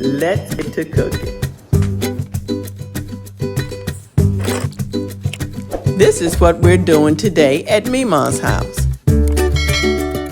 let's get to cooking. This is what we're doing today at Mima's house.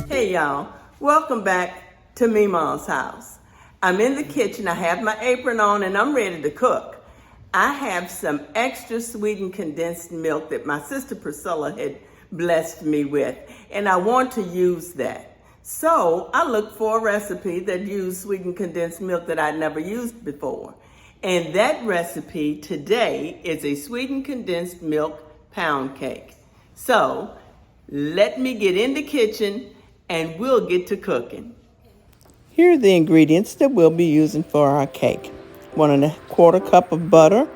Hey y'all, welcome back to Mima's house. I'm in the kitchen, I have my apron on and I'm ready to cook. I have some extra sweetened condensed milk that my sister Priscilla had blessed me with, and I want to use that. So I looked for a recipe that used sweetened condensed milk that I'd never used before. And that recipe today is a sweetened condensed milk pound cake. So let me get in the kitchen and we'll get to cooking. Here are the ingredients that we'll be using for our cake. 1¼ cup of butter,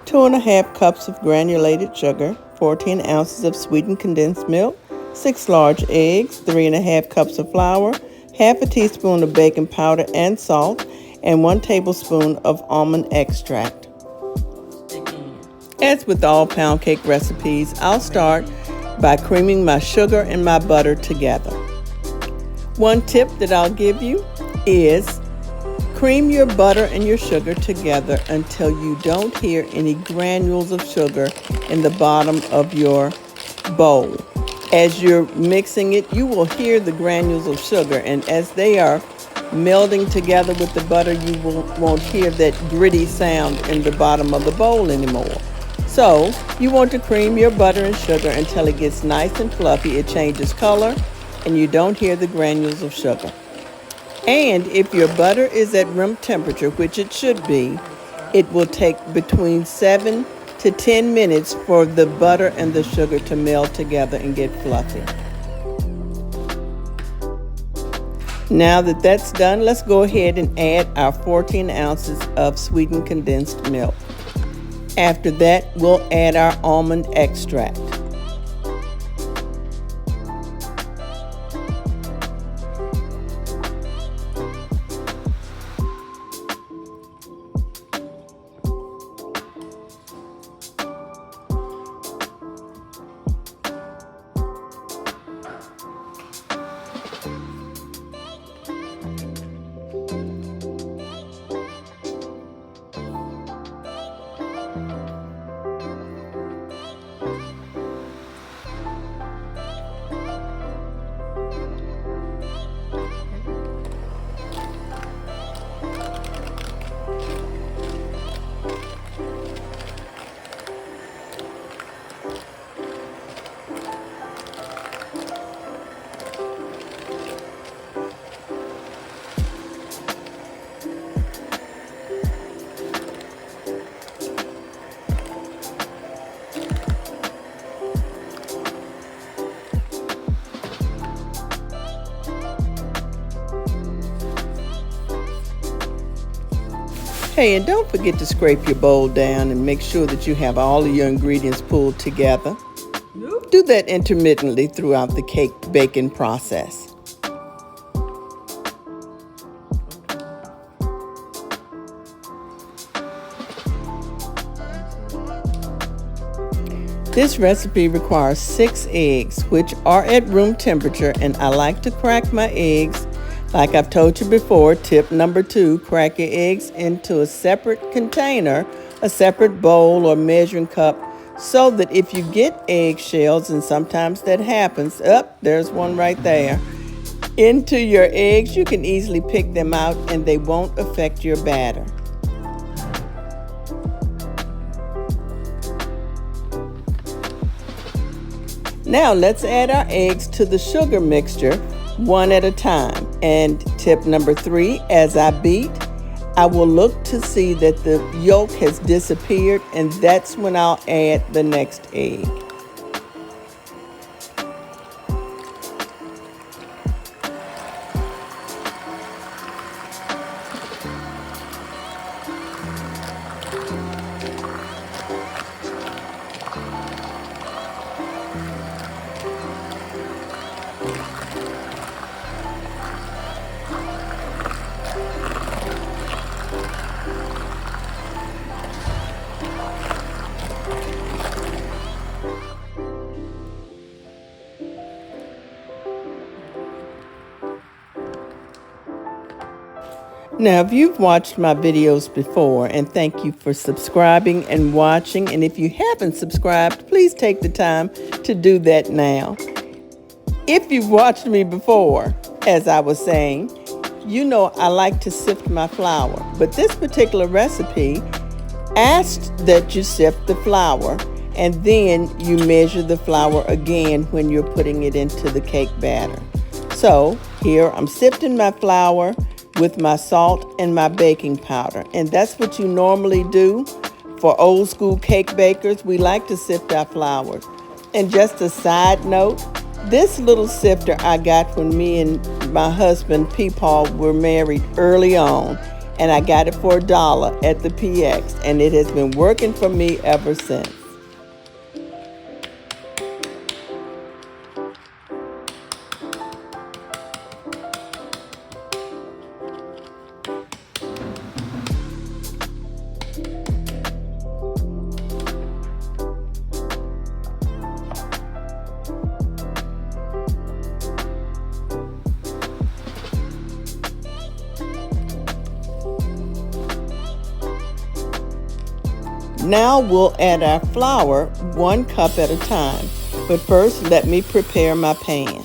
2½ cups of granulated sugar, 14 ounces of sweetened condensed milk, 6 large eggs, 3½ cups of flour, half a teaspoon of baking powder and salt, and 1 tablespoon of almond extract. As with all pound cake recipes, I'll start by creaming my sugar and my butter together. One tip that I'll give you is cream your butter and your sugar together until you don't hear any granules of sugar in the bottom of your bowl. As you're mixing it, you will hear the granules of sugar, and as they are melding together with the butter, you won't hear that gritty sound in the bottom of the bowl anymore. So you want to cream your butter and sugar until it gets nice and fluffy. It changes color and you don't hear the granules of sugar. And if your butter is at room temperature, which it should be, it will take between 7 to 10 minutes for the butter and the sugar to meld together and get fluffy. Now that that's done, let's go ahead and add our 14 ounces of sweetened condensed milk. After that, we'll add our almond extract. Hey, and don't forget to scrape your bowl down and make sure that you have all of your ingredients pulled together. Do that intermittently throughout the cake baking process. This recipe requires 6 eggs, which are at room temperature, and I like to crack my eggs. Like I've told you before, tip number 2, crack your eggs into a separate container, a separate bowl or measuring cup, so that if you get eggshells, and sometimes that happens, there's one right there, into your eggs, you can easily pick them out and they won't affect your batter. Now let's add our eggs to the sugar mixture one at a time. And tip number 3, as I beat, I will look to see that the yolk has disappeared, and that's when I'll add the next egg. Now, if you've watched my videos before, and thank you for subscribing and watching, and if you haven't subscribed, please take the time to do that now. If you've watched me before, as I was saying, you know I like to sift my flour, but this particular recipe asked that you sift the flour and then you measure the flour again when you're putting it into the cake batter. So here I'm sifting my flour with my salt and my baking powder, and that's what you normally do. For old school cake bakers, we like to sift our flour. And just a side note, this little sifter I got when me and my husband, Paula, were married early on, and I got it for $1 at the PX, and it has been working for me ever since. Now we'll add our flour 1 cup at a time, but first let me prepare my pan.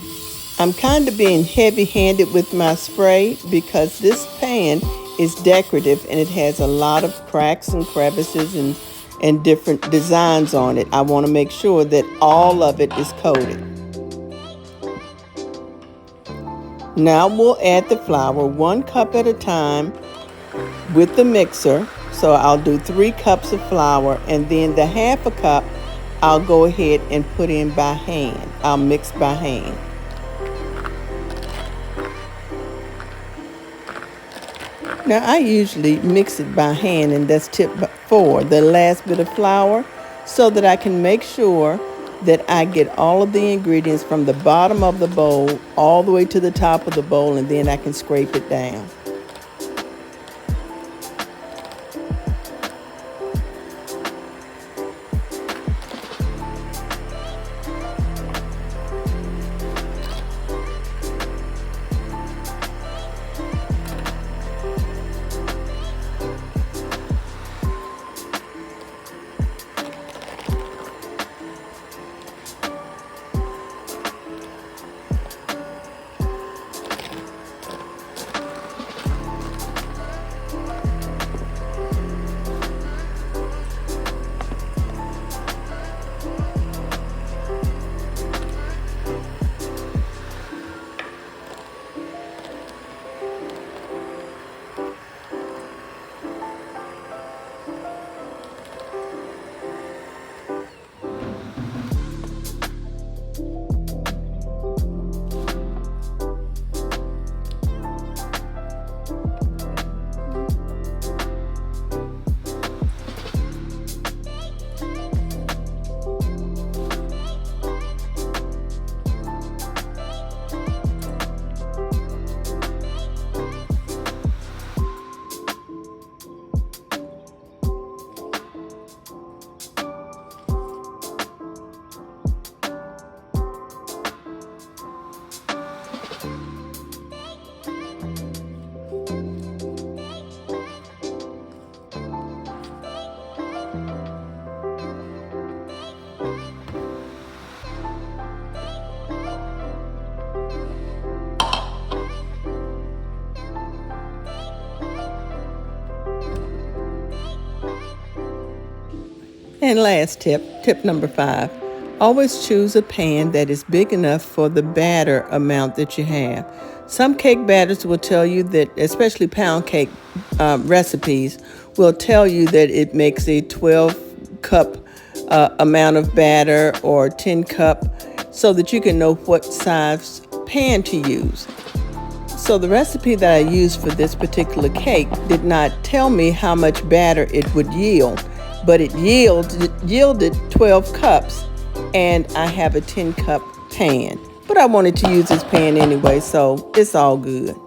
I'm kind of being heavy-handed with my spray because this pan is decorative and it has a lot of cracks and crevices and different designs on it. I want to make sure that all of it is coated. Now we'll add the flour 1 cup at a time with the mixer. So I'll do 3 cups of flour, and then the half a cup I'll go ahead and put in by hand. I'll mix by hand. Now I usually mix it by hand, and that's tip 4, the last bit of flour, so that I can make sure that I get all of the ingredients from the bottom of the bowl all the way to the top of the bowl, and then I can scrape it down. And last tip number 5, always choose a pan that is big enough for the batter amount that you have. Some cake batters will tell you that, especially pound cake recipes, will tell you that it makes a 12-cup amount of batter or 10-cup so that you can know what size pan to use. So the recipe that I used for this particular cake did not tell me how much batter it would yield, but it yielded 12 cups, and I have a 10-cup pan. But I wanted to use this pan anyway, so it's all good.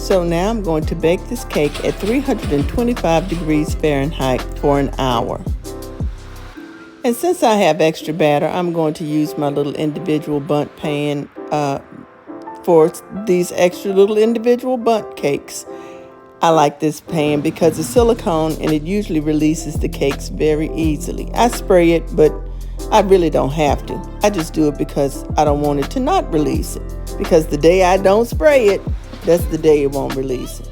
So now I'm going to bake this cake at 325 degrees Fahrenheit for an hour. And since I have extra batter, I'm going to use my little individual bundt pan for these extra little individual bundt cakes. I like this pan because it's silicone and it usually releases the cakes very easily. I spray it, but I really don't have to. I just do it because I don't want it to not release it. Because the day I don't spray it, that's the day it won't release it.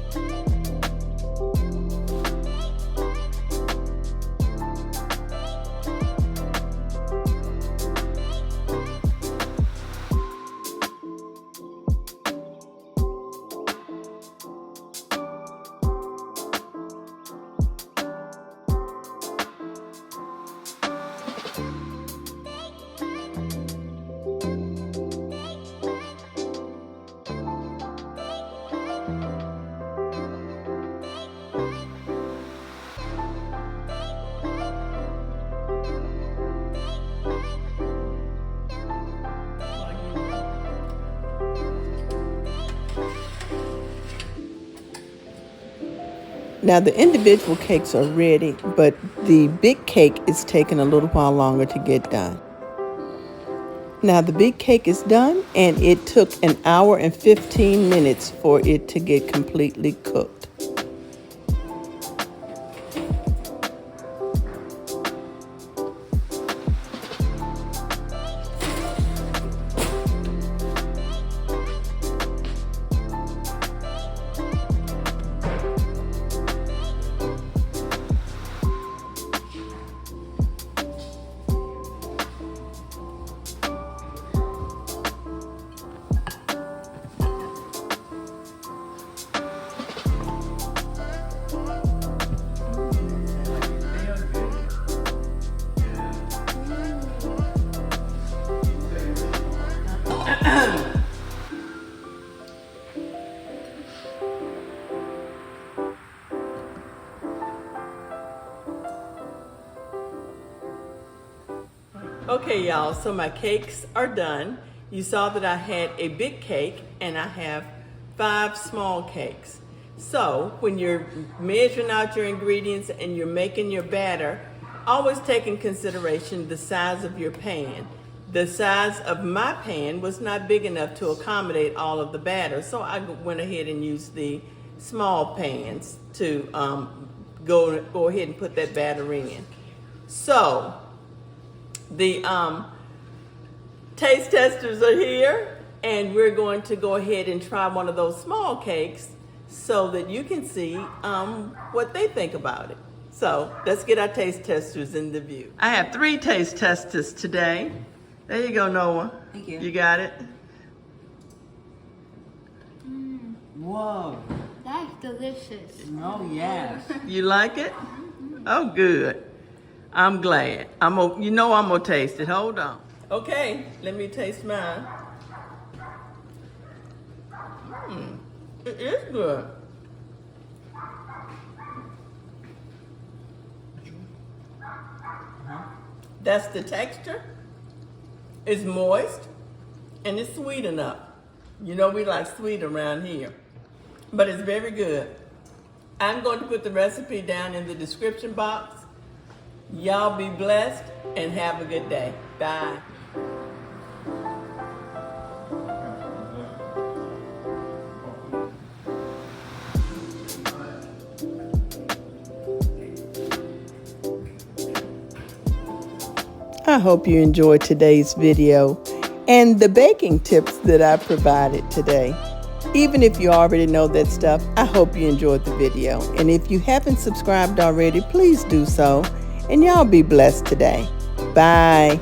Now the individual cakes are ready, but the big cake is taking a little while longer to get done. Now the big cake is done, and it took an hour and 15 minutes for it to get completely cooked. Okay, y'all, so my cakes are done. You saw that I had a big cake and I have 5 small cakes. So when you're measuring out your ingredients and you're making your batter, always take in consideration the size of your pan. The size of my pan was not big enough to accommodate all of the batter, so I went ahead and used the small pans to go ahead and put that batter in. So the taste testers are here, and we're going to go ahead and try one of those small cakes so that you can see what they think about it. So let's get our taste testers in the view. I have 3 taste testers today. There you go, Noah. Thank you. You got it? Whoa. That's delicious. Oh, yes. You like it? Oh, good. I'm glad. I'm gonna taste it. Hold on. Okay, let me taste mine. It is good. That's the texture. It's moist and it's sweet enough. You know we like sweet around here, but it's very good. I'm going to put the recipe down in the description box. Y'all be blessed and have a good day. Bye. I hope you enjoyed today's video and the baking tips that I provided today. Even if you already know that stuff, I hope you enjoyed the video. And if you haven't subscribed already, please do so. And y'all be blessed today. Bye.